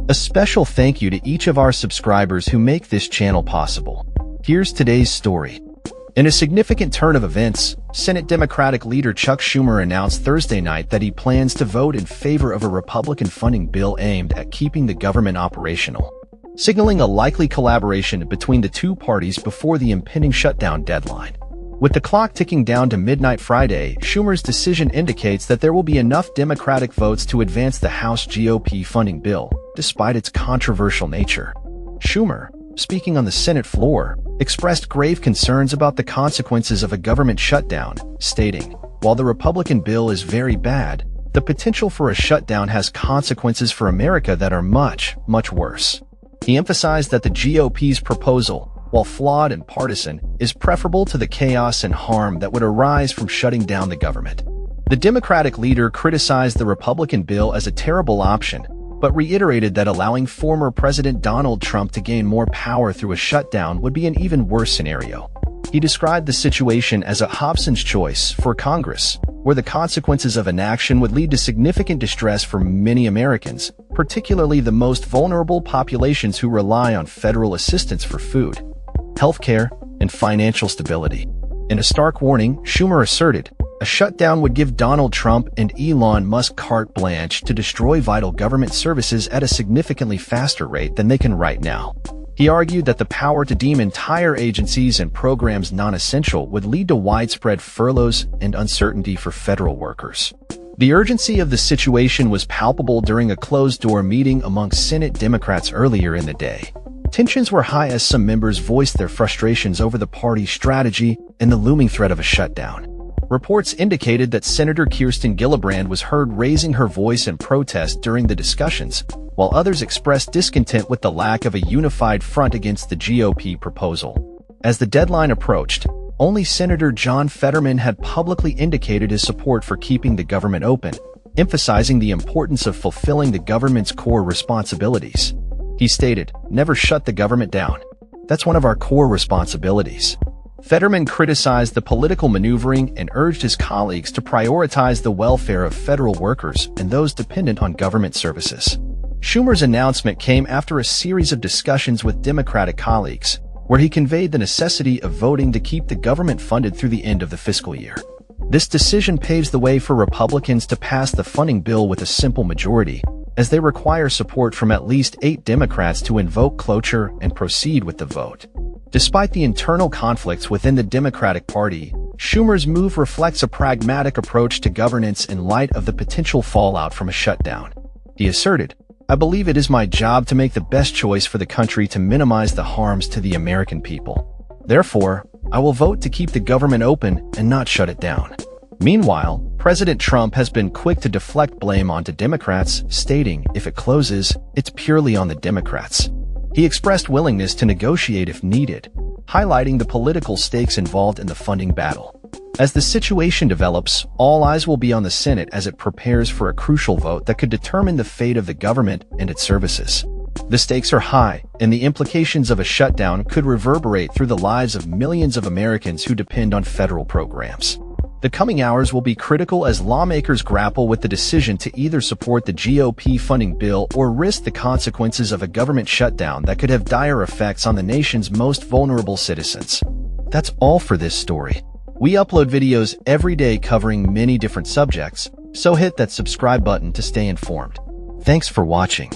A special thank you to each of our subscribers who make this channel possible. Here's today's story. In a significant turn of events, Senate Democratic Leader Chuck Schumer announced Thursday night that he plans to vote in favor of a Republican funding bill aimed at keeping the government operational, signaling a likely collaboration between the two parties before the impending shutdown deadline. With the clock ticking down to midnight Friday, Schumer's decision indicates that there will be enough Democratic votes to advance the House GOP funding bill, despite its controversial nature. Schumer, speaking on the Senate floor, expressed grave concerns about the consequences of a government shutdown, stating, "While the Republican bill is very bad, the potential for a shutdown has consequences for America that are much, much worse." He emphasized that the GOP's proposal, while flawed and partisan, is preferable to the chaos and harm that would arise from shutting down the government. The Democratic leader criticized the Republican bill as a terrible option, but reiterated that allowing former President Donald Trump to gain more power through a shutdown would be an even worse scenario. He described the situation as a Hobson's choice for Congress, where the consequences of inaction would lead to significant distress for many Americans, particularly the most vulnerable populations who rely on federal assistance for food, healthcare, and financial stability. In a stark warning, Schumer asserted, a shutdown would give Donald Trump and Elon Musk carte blanche to destroy vital government services at a significantly faster rate than they can right now. He argued that the power to deem entire agencies and programs non-essential would lead to widespread furloughs and uncertainty for federal workers. The urgency of the situation was palpable during a closed-door meeting among Senate Democrats earlier in the day. Tensions were high as some members voiced their frustrations over the party's strategy and the looming threat of a shutdown. Reports indicated that Senator Kirsten Gillibrand was heard raising her voice in protest during the discussions, while others expressed discontent with the lack of a unified front against the GOP proposal. As the deadline approached, only Senator John Fetterman had publicly indicated his support for keeping the government open, emphasizing the importance of fulfilling the government's core responsibilities. He stated, "Never shut the government down. That's one of our core responsibilities." Fetterman criticized the political maneuvering and urged his colleagues to prioritize the welfare of federal workers and those dependent on government services. Schumer's announcement came after a series of discussions with Democratic colleagues, where he conveyed the necessity of voting to keep the government funded through the end of the fiscal year. This decision paves the way for Republicans to pass the funding bill with a simple majority, as they require support from at least 8 Democrats to invoke cloture and proceed with the vote. Despite the internal conflicts within the Democratic Party, Schumer's move reflects a pragmatic approach to governance in light of the potential fallout from a shutdown. He asserted, "I believe it is my job to make the best choice for the country to minimize the harms to the American people. Therefore, I will vote to keep the government open and not shut it down." Meanwhile, President Trump has been quick to deflect blame onto Democrats, stating, if it closes, it's purely on the Democrats. He expressed willingness to negotiate if needed, highlighting the political stakes involved in the funding battle. As the situation develops, all eyes will be on the Senate as it prepares for a crucial vote that could determine the fate of the government and its services. The stakes are high, and the implications of a shutdown could reverberate through the lives of millions of Americans who depend on federal programs. The coming hours will be critical as lawmakers grapple with the decision to either support the GOP funding bill or risk the consequences of a government shutdown that could have dire effects on the nation's most vulnerable citizens. That's all for this story. We upload videos every day covering many different subjects, so hit that subscribe button to stay informed. Thanks for watching.